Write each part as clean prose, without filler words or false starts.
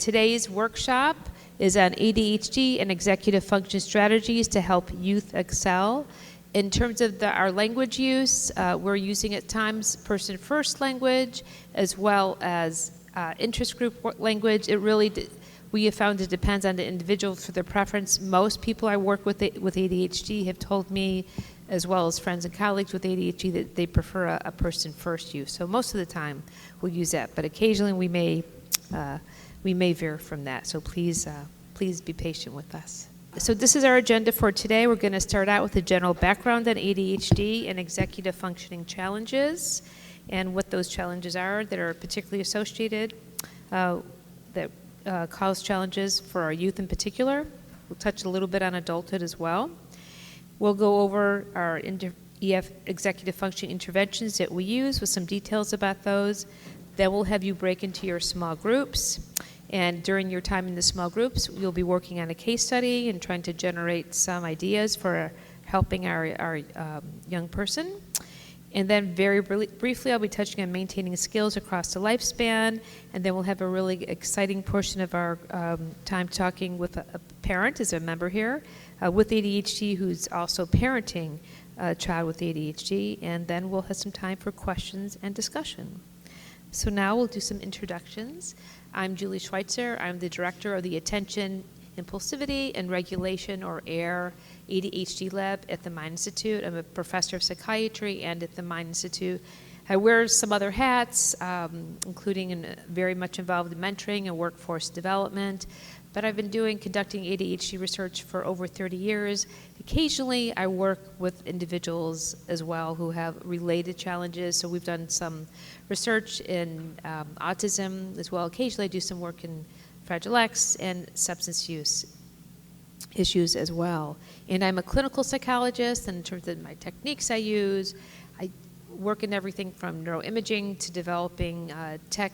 today's workshop is on ADHD and executive function strategies to help youth excel. In terms of our language use, we're using at times person-first language as well as interest group language. It really, we have found it depends on the individual for their preference. Most people I work with ADHD have told me, as well as friends and colleagues with ADHD, that they prefer a person-first use. So most of the time we'll use that, but occasionally we may veer from that. So please be patient with us. So this is our agenda for today. We're going to start out with a general background on ADHD and executive functioning challenges and what those challenges are that are particularly associated, that cause challenges for our youth in particular. We'll touch a little bit on adulthood as well. We'll go over our executive functioning interventions that we use with some details about those. Then we'll have you break into your small groups. And during your time in the small groups, you'll be working on a case study and trying to generate some ideas for helping our young person. And then very briefly, I'll be touching on maintaining skills across the lifespan. And then we'll have a really exciting portion of our time talking with a parent, as a member here, with ADHD who's also parenting a child with ADHD. And then we'll have some time for questions and discussion. So now we'll do some introductions. I'm Julie Schweitzer. I'm the director of the Attention, Impulsivity, and Regulation, or AIR, ADHD lab at the Mind Institute. I'm a professor of psychiatry and at the Mind Institute. I wear some other hats, including very much involved in mentoring and workforce development. But I've been conducting ADHD research for over 30 years. Occasionally, I work with individuals as well who have related challenges. So we've done some research in autism as well. Occasionally, I do some work in Fragile X and substance use issues as well. And I'm a clinical psychologist, and in terms of my techniques I use, I work in everything from neuroimaging to developing tech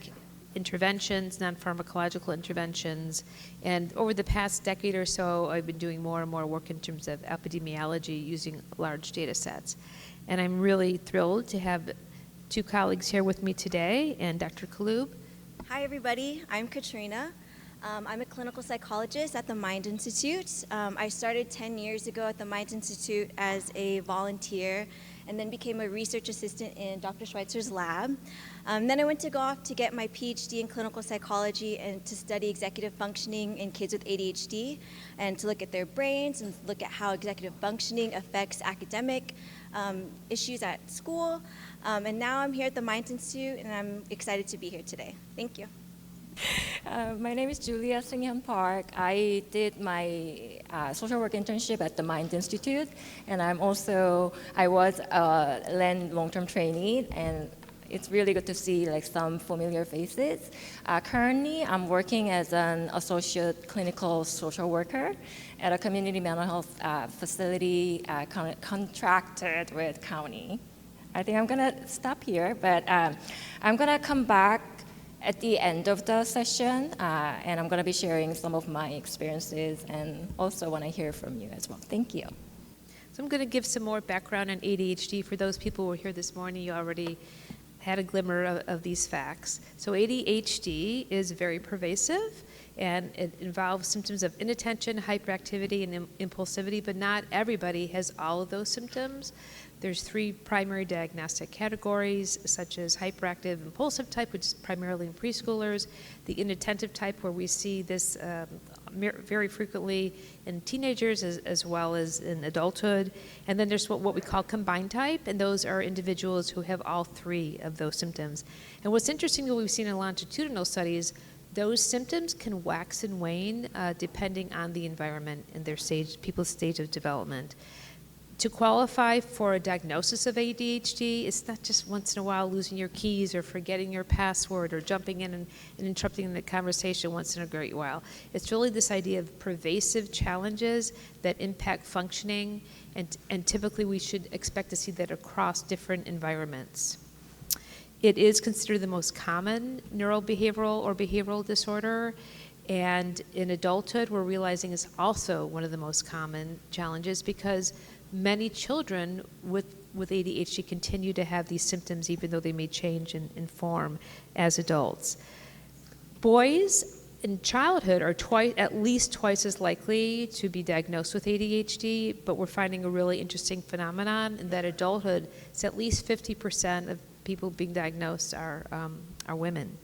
interventions, non-pharmacological interventions. And over the past decade or so, I've been doing more and more work in terms of epidemiology using large data sets. And I'm really thrilled to have two colleagues here with me today, and Dr. Calub. Hi, everybody. I'm Catrina. I'm a clinical psychologist at the Mind Institute. I started 10 years ago at the Mind Institute as a volunteer and then became a research assistant in Dr. Schweitzer's lab. Then I went to go off to get my Ph.D. in clinical psychology and to study executive functioning in kids with ADHD and to look at their brains and look at how executive functioning affects academic issues at school. And now I'm here at the Mind Institute, and I'm excited to be here today. Thank you. My name is Julia Singham Park. I did my social work internship at the Mind Institute, and I was a LEN long-term trainee, and it's really good to see some familiar faces. Currently, I'm working as an associate clinical social worker at a community mental health facility contracted with county. I think I'm gonna stop here, but I'm gonna come back at the end of the session, and I'm gonna be sharing some of my experiences and also want to hear from you as well. Thank you. So I'm gonna give some more background on ADHD. For those people who were here this morning, you already had a glimmer of these facts. So ADHD is very pervasive, and it involves symptoms of inattention, hyperactivity, and impulsivity, but not everybody has all of those symptoms. There's three primary diagnostic categories, such as hyperactive impulsive type, which is primarily in preschoolers, the inattentive type, where we see this very frequently in teenagers as well as in adulthood. And then there's what we call combined type, and those are individuals who have all three of those symptoms. And what's interesting, what we've seen in longitudinal studies, those symptoms can wax and wane depending on the environment and their people's stage of development. To qualify for a diagnosis of ADHD, it's not just once in a while losing your keys or forgetting your password or jumping in and interrupting the conversation once in a great while. It's really this idea of pervasive challenges that impact functioning, and typically we should expect to see that across different environments. It is considered the most common neurobehavioral or behavioral disorder, and in adulthood we're realizing it's also one of the most common challenges because many children with ADHD continue to have these symptoms even though they may change in form as adults. Boys in childhood are at least twice as likely to be diagnosed with ADHD, but we're finding a really interesting phenomenon in that adulthood, it's at least 50% of people being diagnosed are women.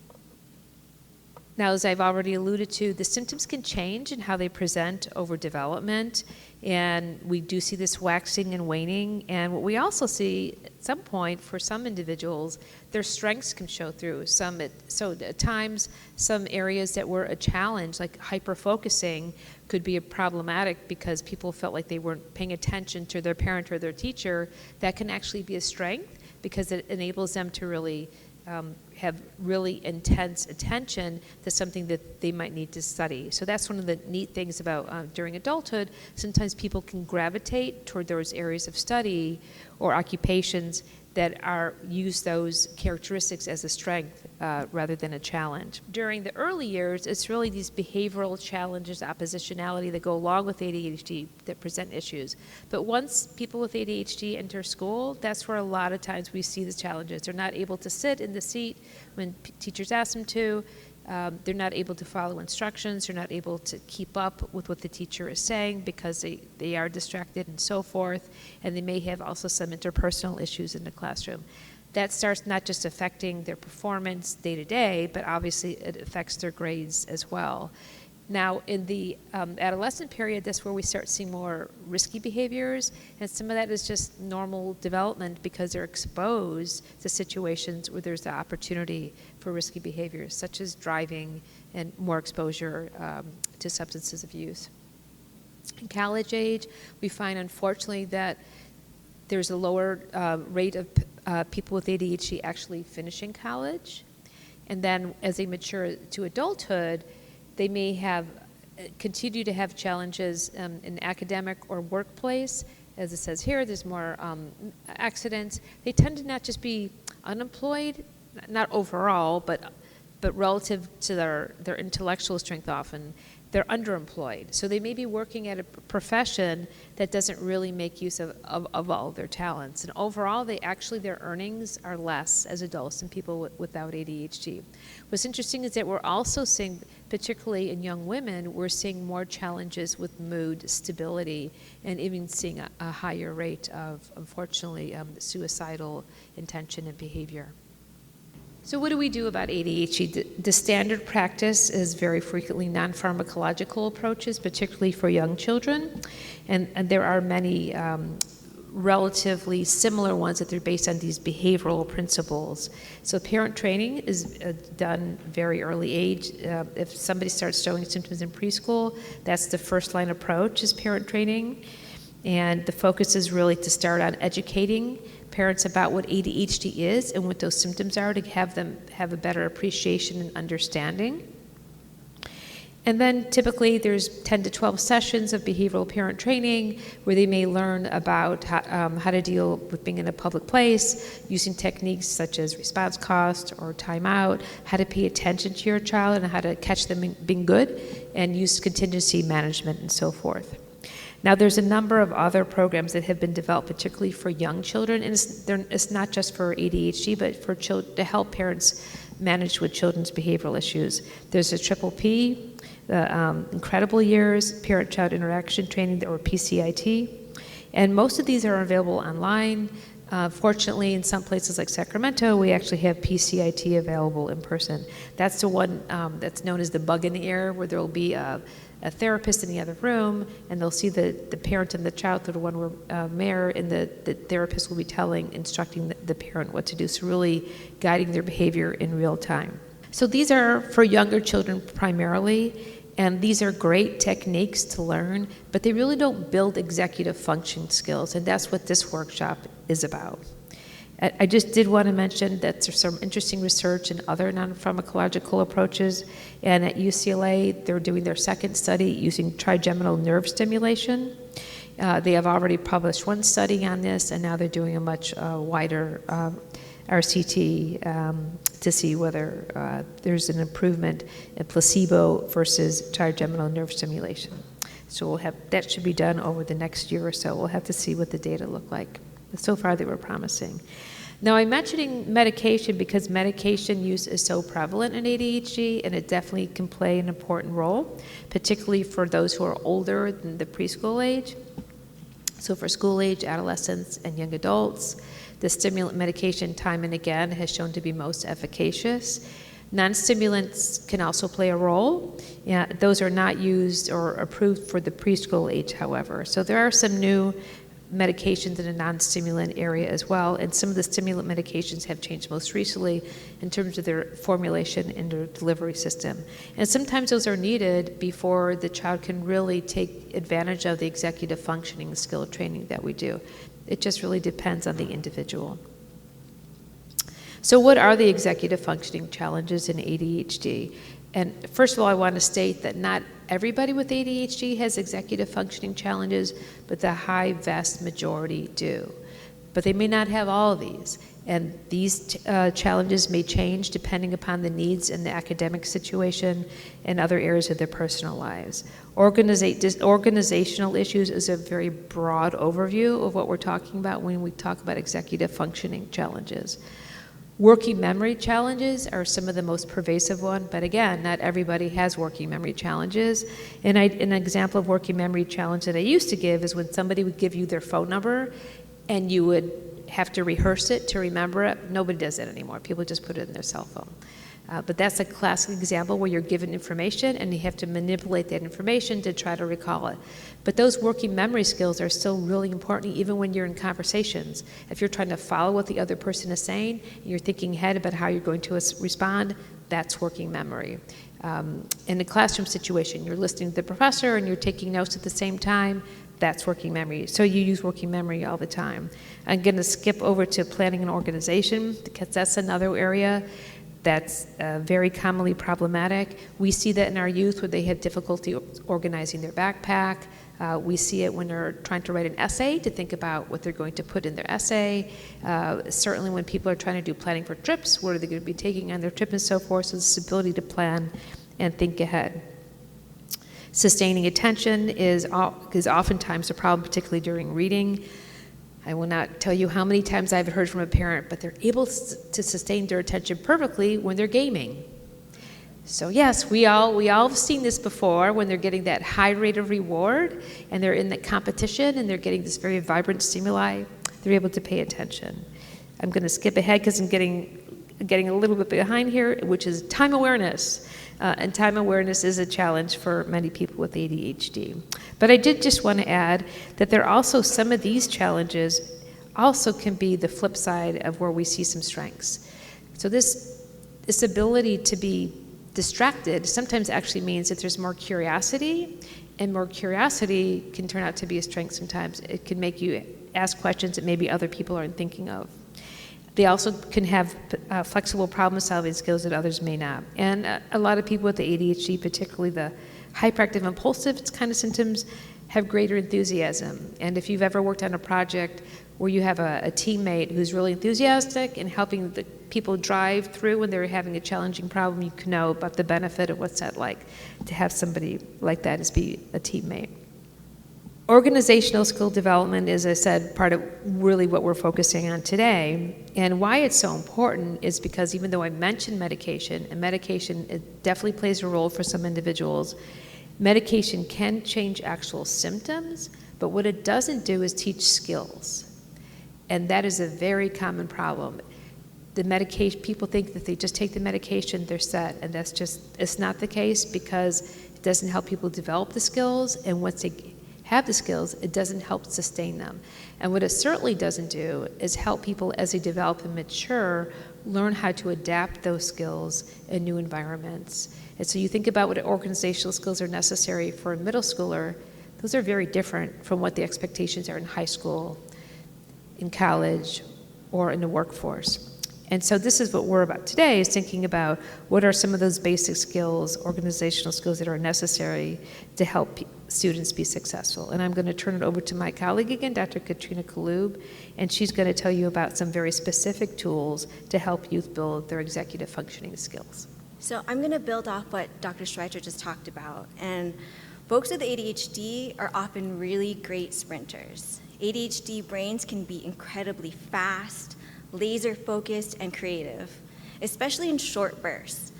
Now, as I've already alluded to, the symptoms can change in how they present over development, and we do see this waxing and waning. And what we also see at some point for some individuals, their strengths can show through. So at times, some areas that were a challenge, like hyper-focusing, could be problematic because people felt like they weren't paying attention to their parent or their teacher. That can actually be a strength because it enables them to really have really intense attention to something that they might need to study. So that's one of the neat things about during adulthood. Sometimes people can gravitate toward those areas of study or occupations that use those characteristics as a strength rather than a challenge. During the early years, it's really these behavioral challenges, oppositionality that go along with ADHD that present issues. But once people with ADHD enter school, that's where a lot of times we see the challenges. They're not able to sit in the seat when teachers ask them to. They're not able to follow instructions. They're not able to keep up with what the teacher is saying because they are distracted and so forth. And they may have also some interpersonal issues in the classroom. That starts not just affecting their performance day to day, but obviously it affects their grades as well. Now, in the adolescent period, that's where we start seeing more risky behaviors, and some of that is just normal development because they're exposed to situations where there's the opportunity for risky behaviors, such as driving and more exposure to substances of use. In college age, we find, unfortunately, that there's a lower rate of people with ADHD actually finishing college, and then as they mature to adulthood, they may continue to have challenges in academic or workplace. As it says here, there's more accidents. They tend to not just be unemployed, not overall, but relative to their intellectual strength often, they're underemployed. So they may be working at a profession that doesn't really make use of all their talents. And overall, their earnings are less as adults than people without ADHD. What's interesting is that we're also seeing, particularly in young women, we're seeing more challenges with mood stability and even seeing a higher rate of, unfortunately, suicidal intention and behavior. So what do we do about ADHD? The standard practice is very frequently non-pharmacological approaches, particularly for young children. And there are many relatively similar ones that they're based on these behavioral principles. So parent training is done very early age. If somebody starts showing symptoms in preschool, that's the first line approach is parent training. And the focus is really to start on educating parents about what ADHD is and what those symptoms are to have them have a better appreciation and understanding. And then typically there's 10 to 12 sessions of behavioral parent training where they may learn about how to deal with being in a public place, using techniques such as response cost or timeout, how to pay attention to your child and how to catch them being good, and use contingency management and so forth. Now, there's a number of other programs that have been developed, particularly for young children, and it's not just for ADHD, but for to help parents manage with children's behavioral issues. There's a PPP, the Incredible Years, Parent-Child Interaction Training, or PCIT, and most of these are available online. Fortunately, in some places like Sacramento, we actually have PCIT available in person. That's the one that's known as the bug in the ear, where there will be a therapist in the other room, and they'll see the parent and the child through the one mirror, and the therapist will be instructing the parent what to do, so really guiding their behavior in real time. So these are for younger children primarily, and these are great techniques to learn, but they really don't build executive function skills, and that's what this workshop is about. I just did want to mention that there's some interesting research in other non-pharmacological approaches, and at UCLA, they're doing their second study using trigeminal nerve stimulation. They have already published one study on this, and now they're doing a much wider RCT to see whether there's an improvement in placebo versus trigeminal nerve stimulation. So that should be done over the next year or so. We'll have to see what the data look like. But so far, they were promising. Now, I'm mentioning medication because medication use is so prevalent in ADHD, and it definitely can play an important role, particularly for those who are older than the preschool age. So for school age, adolescents, and young adults, the stimulant medication time and again has shown to be most efficacious. Non-stimulants can also play a role. Yeah, those are not used or approved for the preschool age, however. So there are some new medications in the non-stimulant area as well, and some of the stimulant medications have changed most recently in terms of their formulation and their delivery system. And sometimes those are needed before the child can really take advantage of the executive functioning skill training that we do. It just really depends on the individual. So what are the executive functioning challenges in ADHD? And first of all, I want to state that not everybody with ADHD has executive functioning challenges, but the vast majority do. But they may not have all of these. And these challenges may change depending upon the needs in the academic situation and other areas of their personal lives. Organizational issues is a very broad overview of what we're talking about when we talk about executive functioning challenges. Working memory challenges are some of the most pervasive one, but again, not everybody has working memory challenges. And an example of working memory challenge that I used to give is when somebody would give you their phone number and you would have to rehearse it to remember it. Nobody does that anymore. People just put it in their cell phone. But that's a classic example where you're given information and you have to manipulate that information to try to recall it. But those working memory skills are still really important even when you're in conversations. If you're trying to follow what the other person is saying, and you're thinking ahead about how you're going to respond, that's working memory. In a classroom situation, you're listening to the professor and you're taking notes at the same time, that's working memory. So you use working memory all the time. I'm going to skip over to planning and organization because that's another area that's very commonly problematic. We see that in our youth where they have difficulty organizing their backpack. We see it when they're trying to write an essay to think about what they're going to put in their essay. Certainly when people are trying to do planning for trips, what are they going to be taking on their trip and so forth. So this ability to plan and think ahead. Sustaining attention is oftentimes a problem, particularly during reading. I will not tell you how many times I've heard from a parent, but they're able to sustain their attention perfectly when they're gaming. So yes, we all have seen this before when they're getting that high rate of reward and they're in the competition and they're getting this very vibrant stimuli, they're able to pay attention. I'm going to skip ahead because I'm getting a little bit behind here, which is time awareness. And time awareness is a challenge for many people with ADHD. But I did just want to add that there are also some of these challenges also can be the flip side of where we see some strengths. So this ability to be distracted sometimes actually means that there's more curiosity, and more curiosity can turn out to be a strength sometimes. It can make you ask questions that maybe other people aren't thinking of. They also can have flexible problem-solving skills that others may not. And a lot of people with the ADHD, particularly the hyperactive impulsive kind of symptoms, have greater enthusiasm. And if you've ever worked on a project where you have a teammate who's really enthusiastic and helping the people drive through when they're having a challenging problem, you can know about the benefit of what's that like to have somebody like that as be a teammate. Organizational skill development is, as I said, part of really what we're focusing on today. And why it's so important is because even though I mentioned medication, and medication it definitely plays a role for some individuals, medication can change actual symptoms, but what it doesn't do is teach skills. And that is a very common problem. The medication, people think that they just take the medication, they're set, and it's not the case because it doesn't help people develop the skills, and once they have the skills, it doesn't help sustain them. And what it certainly doesn't do is help people as they develop and mature, learn how to adapt those skills in new environments. And so you think about what organizational skills are necessary for a middle schooler, those are very different from what the expectations are in high school, in college, or in the workforce. And so this is what we're about today, is thinking about what are some of those basic skills, organizational skills that are necessary to help students be successful. And I'm going to turn it over to my colleague again, Dr. Catrina Calub, and she's going to tell you about some very specific tools to help youth build their executive functioning skills. So I'm going to build off what Dr. Schweitzer just talked about. And folks with ADHD are often really great sprinters. ADHD brains can be incredibly fast, laser-focused, and creative, especially in short bursts.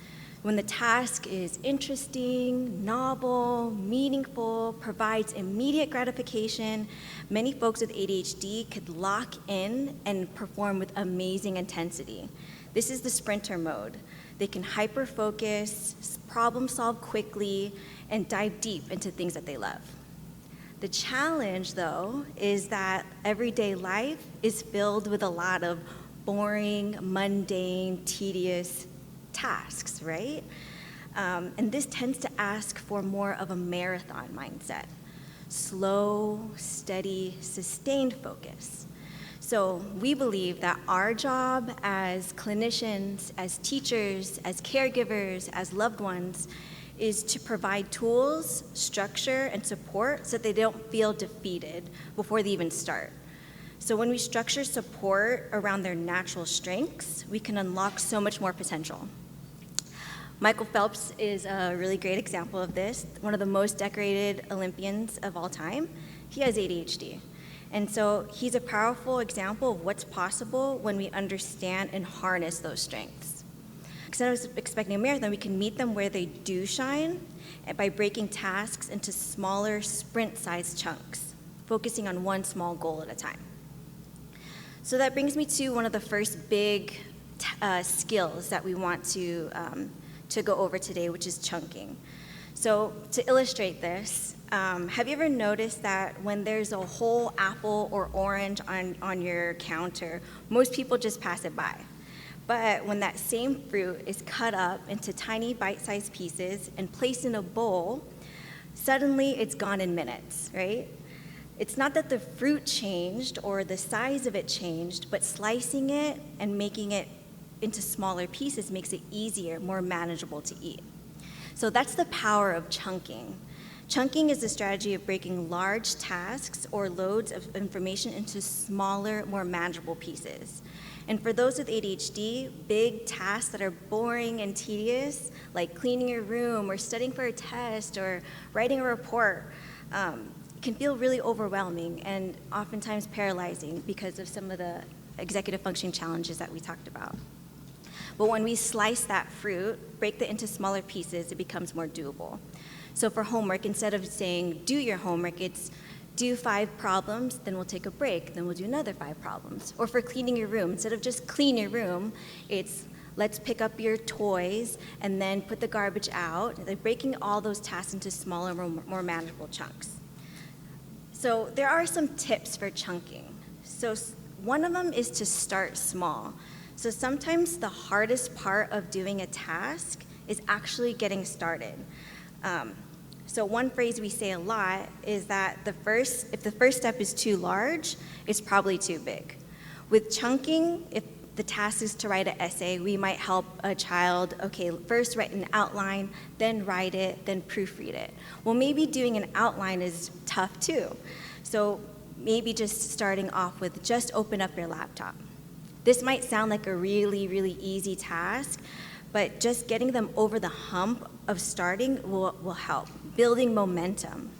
When the task is interesting, novel, meaningful, provides immediate gratification, many folks with ADHD could lock in and perform with amazing intensity. This is the sprinter mode. They can hyper-focus, problem-solve quickly, and dive deep into things that they love. The challenge, though, is that everyday life is filled with a lot of boring, mundane, tedious tasks, right? And this tends to ask for more of a marathon mindset. Slow, steady, sustained focus. So we believe that our job as clinicians, as teachers, as caregivers, as loved ones, is to provide tools, structure, and support so that they don't feel defeated before they even start. So when we structure support around their natural strengths, we can unlock so much more potential. Michael Phelps is a really great example of this, one of the most decorated Olympians of all time. He has ADHD. And so he's a powerful example of what's possible when we understand and harness those strengths. Instead of expecting a marathon, we can meet them where they do shine by breaking tasks into smaller sprint-sized chunks, focusing on one small goal at a time. So that brings me to one of the first big skills that we want to go over today, which is chunking. So to illustrate this, have you ever noticed that when there's a whole apple or orange on your counter, most people just pass it by? But when that same fruit is cut up into tiny bite-sized pieces and placed in a bowl, suddenly it's gone in minutes, right? It's not that the fruit changed or the size of it changed, but slicing it and making it into smaller pieces makes it easier, more manageable to eat. So that's the power of chunking. Chunking is the strategy of breaking large tasks or loads of information into smaller, more manageable pieces. And for those with ADHD, big tasks that are boring and tedious, like cleaning your room or studying for a test or writing a report, can feel really overwhelming and oftentimes paralyzing because of some of the executive functioning challenges that we talked about. But when we slice that fruit, break it into smaller pieces, it becomes more doable. So for homework, instead of saying, do your homework, it's do 5 problems, then we'll take a break, then we'll do another 5 problems. Or for cleaning your room, instead of just clean your room, it's let's pick up your toys and then put the garbage out. They're breaking all those tasks into smaller, more manageable chunks. So there are some tips for chunking. So one of them is to start small. So sometimes the hardest part of doing a task is actually getting started. So one phrase we say a lot is that if the first step is too large, it's probably too big. With chunking, if the task is to write an essay, we might help a child, okay, first write an outline, then write it, then proofread it. Well, maybe doing an outline is tough too. So maybe just starting off with just open up your laptop. This might sound like a really, really easy task, but just getting them over the hump of starting will help, building momentum.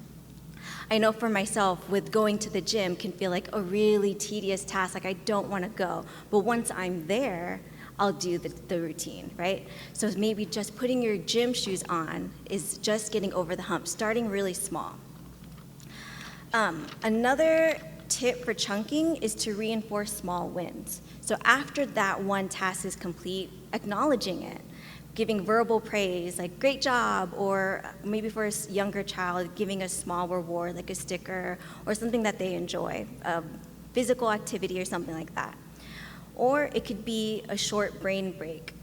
I know for myself, with going to the gym can feel like a really tedious task, like I don't want to go. But once I'm there, I'll do the routine, right? So maybe just putting your gym shoes on is just getting over the hump, starting really small. Another tip for chunking is to reinforce small wins. So after that one task is complete, acknowledging it, giving verbal praise, like great job, or maybe for a younger child, giving a small reward, like a sticker, or something that they enjoy, a physical activity or something like that. Or it could be a short brain break.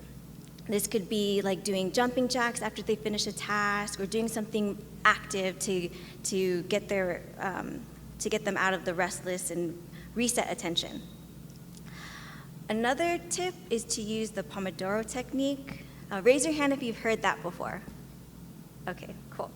This could be like doing jumping jacks after they finish a task, or doing something active to get them out of the restless and reset attention. Another tip is to use the Pomodoro technique. Raise your hand if you've heard that before. Okay, cool.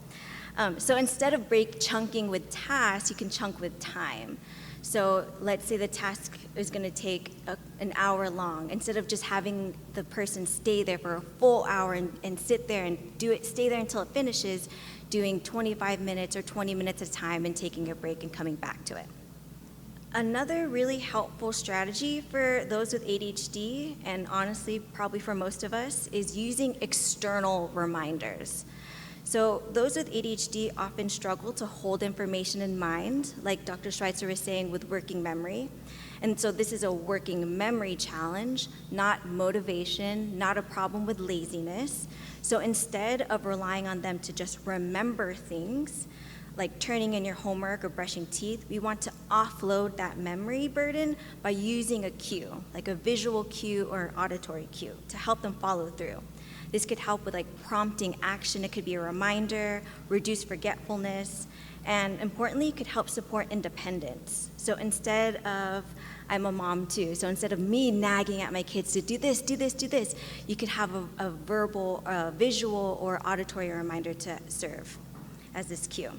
So instead of chunking with tasks, you can chunk with time. So let's say the task is going to take an hour long. Instead of just having the person stay there for a full hour and sit there and stay there until it finishes, doing 25 minutes or 20 minutes at a time and taking a break and coming back to it. Another really helpful strategy for those with ADHD, and honestly, probably for most of us, is using external reminders. So those with ADHD often struggle to hold information in mind, like Dr. Schweitzer was saying with working memory. And so this is a working memory challenge, not motivation, not a problem with laziness. So instead of relying on them to just remember things, like turning in your homework or brushing teeth, we want to offload that memory burden by using a cue, like a visual cue or auditory cue, to help them follow through. This could help with like prompting action. It could be a reminder, reduce forgetfulness, and importantly, it could help support independence. So instead of, I'm a mom too, so instead of me nagging at my kids to do this, do this, do this, you could have a verbal, visual, or auditory reminder to serve as this cue.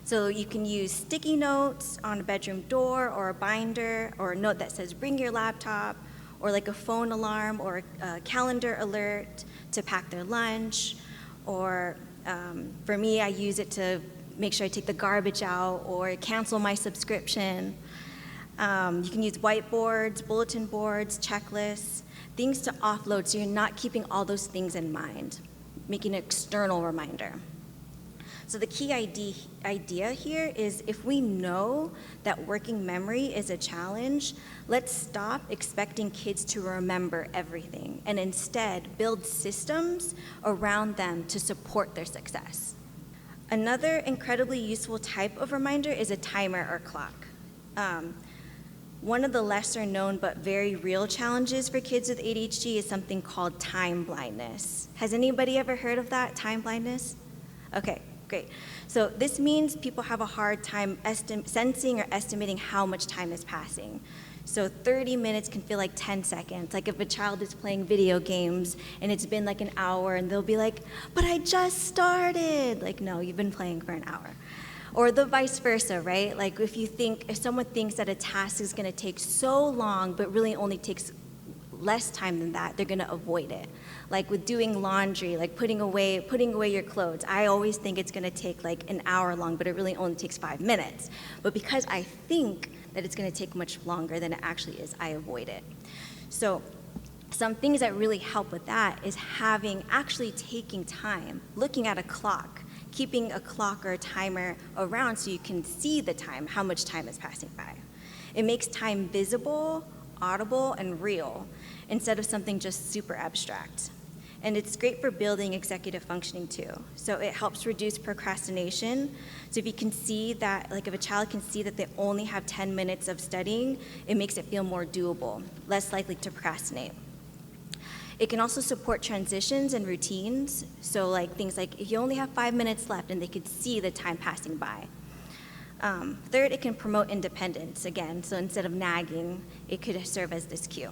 So you can use sticky notes on a bedroom door or a binder, or a note that says bring your laptop, or like a phone alarm or a calendar alert to pack their lunch, or for me, I use it to make sure I take the garbage out or cancel my subscription. You can use whiteboards, bulletin boards, checklists, things to offload so you're not keeping all those things in mind, making an external reminder. So the key idea here is if we know that working memory is a challenge, let's stop expecting kids to remember everything and instead build systems around them to support their success. Another incredibly useful type of reminder is a timer or clock. One of the lesser known but very real challenges for kids with ADHD is something called time blindness. Has anybody ever heard of that, time blindness? Okay. Great. So this means people have a hard time sensing or estimating how much time is passing. So 30 minutes can feel like 10 seconds. Like if a child is playing video games and it's been like an hour and they'll be like, but I just started. Like, no, you've been playing for an hour. Or the vice versa, right? Like if someone thinks that a task is gonna take so long but really only takes less time than that, they're gonna avoid it. Like with doing laundry, like putting away your clothes. I always think it's gonna take like an hour long, but it really only takes 5 minutes. But because I think that it's gonna take much longer than it actually is, I avoid it. So some things that really help with that is actually taking time, looking at a clock, keeping a clock or a timer around so you can see the time, how much time is passing by. It makes time visible, audible, and real, instead of something just super abstract. And it's great for building executive functioning too. So it helps reduce procrastination. So if you can see that, like if a child can see that they only have 10 minutes of studying, it makes it feel more doable, less likely to procrastinate. It can also support transitions and routines. So like things like if you only have 5 minutes left and they could see the time passing by. Third, it can promote independence again. So instead of nagging, it could serve as this cue.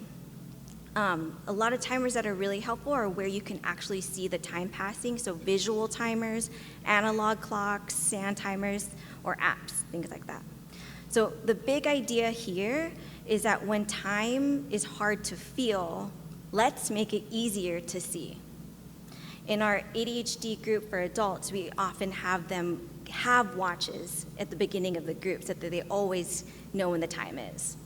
A lot of timers that are really helpful are where you can actually see the time passing, so visual timers, analog clocks, sand timers, or apps, things like that. So the big idea here is that when time is hard to feel, let's make it easier to see. In our ADHD group for adults, we often have them have watches at the beginning of the group so that they always know when the time is.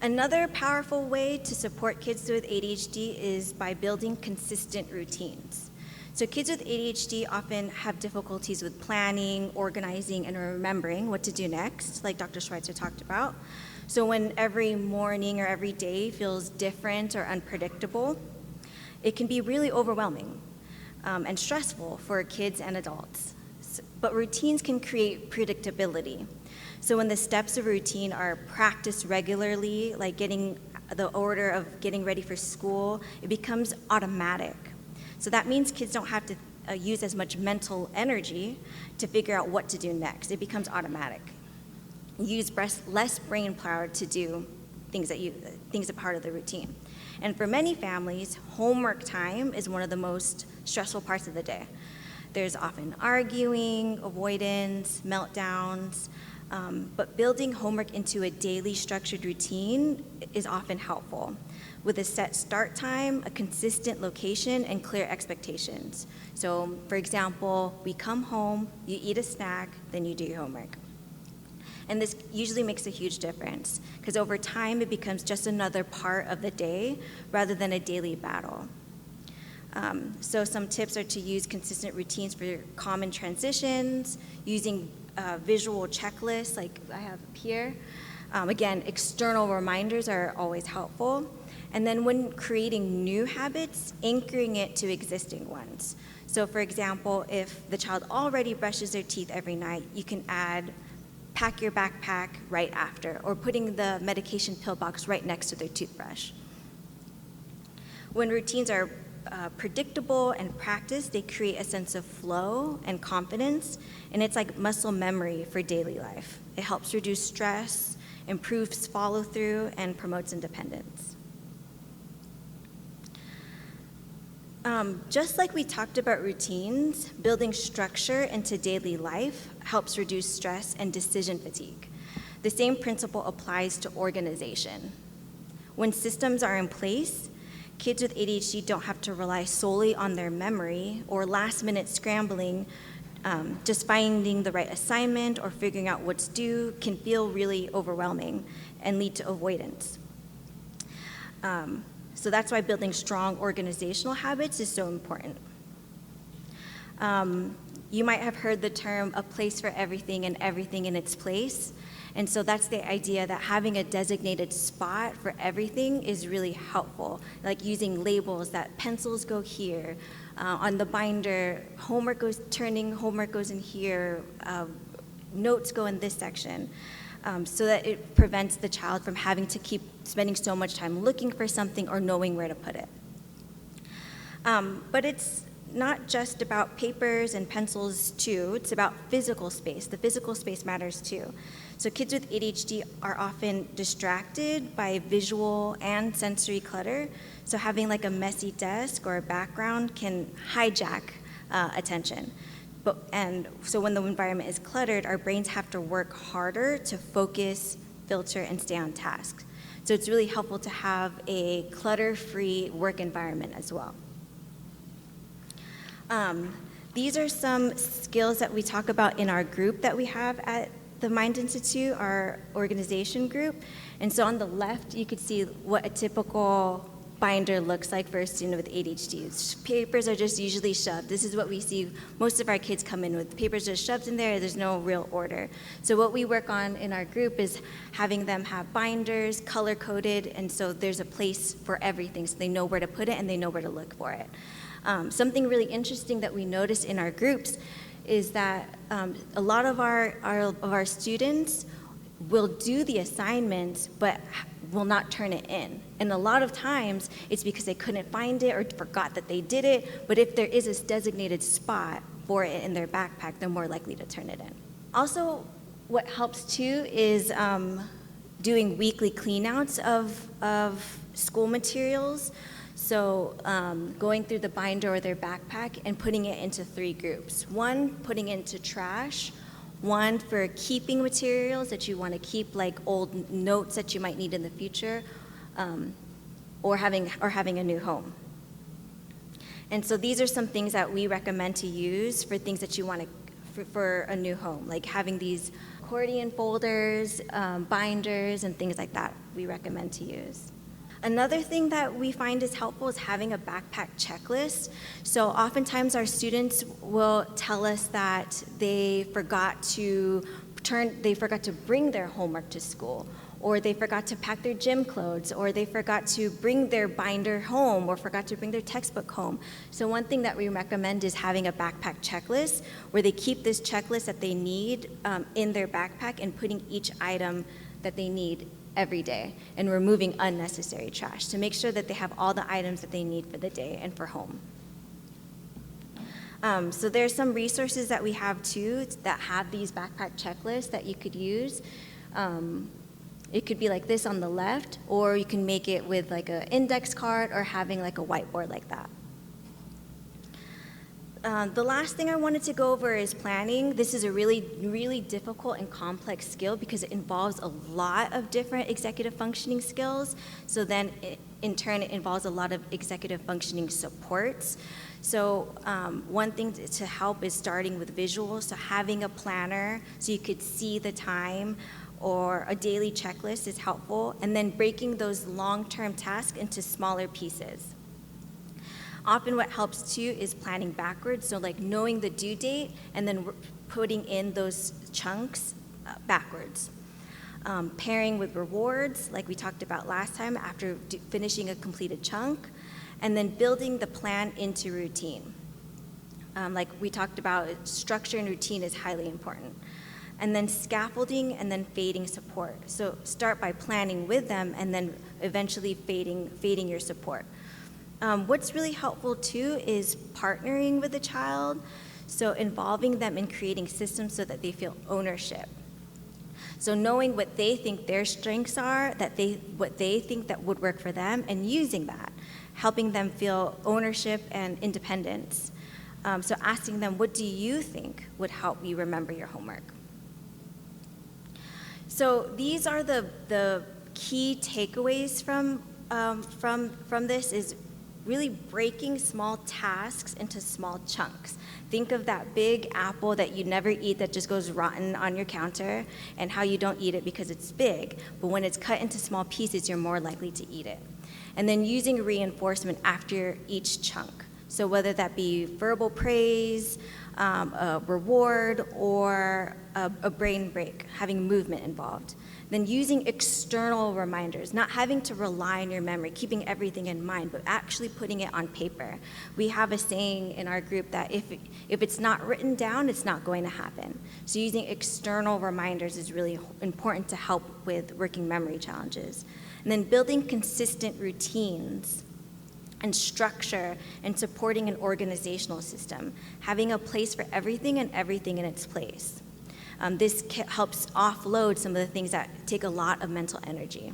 Another powerful way to support kids with ADHD is by building consistent routines. So kids with ADHD often have difficulties with planning, organizing, and remembering what to do next, like Dr. Schweitzer talked about. So when every morning or every day feels different or unpredictable, it can be really overwhelming and stressful for kids and adults. But routines can create predictability. So when the steps of routine are practiced regularly, like getting the order of getting ready for school, it becomes automatic. So that means kids don't have to use as much mental energy to figure out what to do next. It becomes automatic. Use less brain power to do things a part of the routine. And for many families, homework time is one of the most stressful parts of the day. There's often arguing, avoidance, meltdowns, but building homework into a daily structured routine is often helpful, with a set start time, a consistent location, and clear expectations. So, for example, we come home, you eat a snack, then you do your homework. And this usually makes a huge difference because over time it becomes just another part of the day rather than a daily battle. So some tips are to use consistent routines for common transitions, using visual checklists like I have up here. Again, external reminders are always helpful. And then when creating new habits, anchoring it to existing ones. So for example, if the child already brushes their teeth every night, you can add pack your backpack right after, or putting the medication pill box right next to their toothbrush. When routines are predictable and practiced, they create a sense of flow and confidence, and it's like muscle memory for daily life. It helps reduce stress, improves follow-through, and promotes independence. Just like we talked about routines, building structure into daily life helps reduce stress and decision fatigue. The same principle applies to organization. When systems are in place, kids with ADHD don't have to rely solely on their memory or last-minute scrambling. Just finding the right assignment or figuring out what's due can feel really overwhelming and lead to avoidance. So that's why building strong organizational habits is so important. You might have heard the term a place for everything and everything in its place. And so that's the idea that having a designated spot for everything is really helpful, like using labels that pencils go here, on the binder, homework goes in here, notes go in this section. So that it prevents the child from having to keep spending so much time looking for something or knowing where to put it. But it's not just about papers and pencils too, it's about physical space. The physical space matters too. So kids with ADHD are often distracted by visual and sensory clutter, so having like a messy desk or a background can hijack attention. And so when the environment is cluttered, our brains have to work harder to focus, filter, and stay on task. So it's really helpful to have a clutter-free work environment as well. These are some skills that we talk about in our group that we have at the Mind Institute, our organization group. And so on the left, you could see what a typical binder looks like for a student with ADHD. Papers are just usually shoved. This is what we see most of our kids come in with. Papers just shoved in there, there's no real order. So what we work on in our group is having them have binders, color-coded, and so there's a place for everything, so they know where to put it and they know where to look for it. Something really interesting that we notice in our groups is that a lot of our students will do the assignments, but will not turn it in. And a lot of times, it's because they couldn't find it or forgot that they did it, but if there is a designated spot for it in their backpack, they're more likely to turn it in. Also, what helps too is doing weekly cleanouts of school materials. So going through the binder or their backpack and putting it into 3 groups. One, putting it into trash. One for keeping materials that you want to keep, like old notes that you might need in the future, or having a new home. And so these are some things that we recommend to use for things that you want to, for a new home, like having these accordion folders, binders, and things like that we recommend to use. Another thing that we find is helpful is having a backpack checklist. So oftentimes our students will tell us that they forgot to bring their homework to school, or they forgot to pack their gym clothes, or they forgot to bring their binder home, or forgot to bring their textbook home. So one thing that we recommend is having a backpack checklist where they keep this checklist that they need in their backpack and putting each item that they need every day and removing unnecessary trash to make sure that they have all the items that they need for the day and for home. So there's some resources that we have too that have these backpack checklists that you could use. It could be like this on the left, or you can make it with like an index card or having like a whiteboard like that. The last thing I wanted to go over is planning. This is a really, really difficult and complex skill because it involves a lot of different executive functioning skills. So then in turn, it involves a lot of executive functioning supports. So one thing to help is starting with visuals, so having a planner so you could see the time, or a daily checklist is helpful, and then breaking those long-term tasks into smaller pieces. Often what helps too is planning backwards, so like knowing the due date and then putting in those chunks backwards. Pairing with rewards, like we talked about last time, after finishing a completed chunk, and then building the plan into routine. Like we talked about, structure and routine is highly important. And then scaffolding and then fading support. So start by planning with them and then eventually fading your support. What's really helpful too is partnering with the child, so involving them in creating systems so that they feel ownership. So knowing what they think their strengths are, what they think that would work for them, and using that, helping them feel ownership and independence. So asking them, what do you think would help you remember your homework? So these are the key takeaways from this, is really breaking small tasks into small chunks. Think of that big apple that you never eat that just goes rotten on your counter, and how you don't eat it because it's big, but when it's cut into small pieces, you're more likely to eat it. And then using reinforcement after each chunk. So whether that be verbal praise, a reward, or a brain break, having movement involved. Then using external reminders, not having to rely on your memory, keeping everything in mind, but actually putting it on paper. We have a saying in our group that if it's not written down, it's not going to happen. So using external reminders is really important to help with working memory challenges. And then building consistent routines and structure, and supporting an organizational system, having a place for everything and everything in its place. This helps offload some of the things that take a lot of mental energy.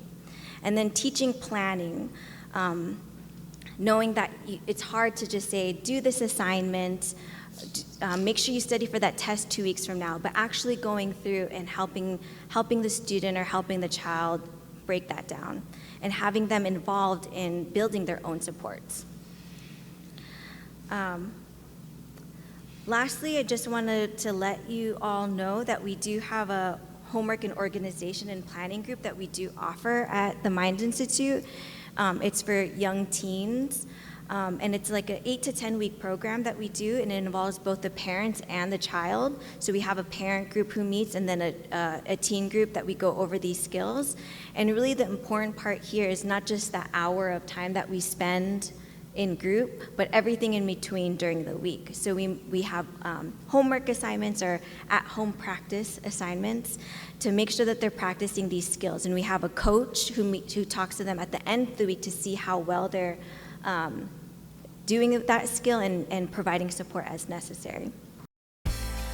And then teaching planning, knowing that it's hard to just say, do this assignment, make sure you study for that test 2 weeks from now, but actually going through and helping the student or helping the child break that down, and having them involved in building their own supports. Lastly, I just wanted to let you all know that we do have a homework and organization and planning group that we do offer at the Mind Institute. It's for young teens, and it's like an 8 to 10 week program that we do, and it involves both the parents and the child. So we have a parent group who meets, and then a teen group that we go over these skills. And really the important part here is not just that hour of time that we spend in group, but everything in between during the week. So we have homework assignments or at-home practice assignments to make sure that they're practicing these skills. And we have a coach who talks to them at the end of the week to see how well they're doing that skill and providing support as necessary.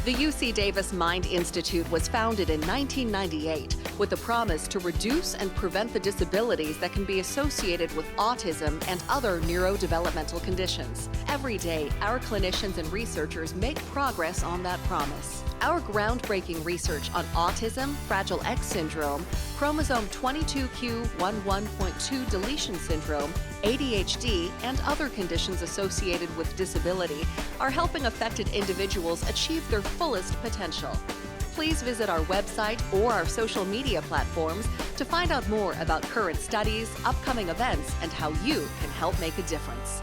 The UC Davis Mind Institute was founded in 1998 with the promise to reduce and prevent the disabilities that can be associated with autism and other neurodevelopmental conditions. Every day, our clinicians and researchers make progress on that promise. Our groundbreaking research on autism, Fragile X syndrome, chromosome 22q11.2 deletion syndrome, ADHD, and other conditions associated with disability are helping affected individuals achieve their fullest potential. Please visit our website or our social media platforms to find out more about current studies, upcoming events, and how you can help make a difference.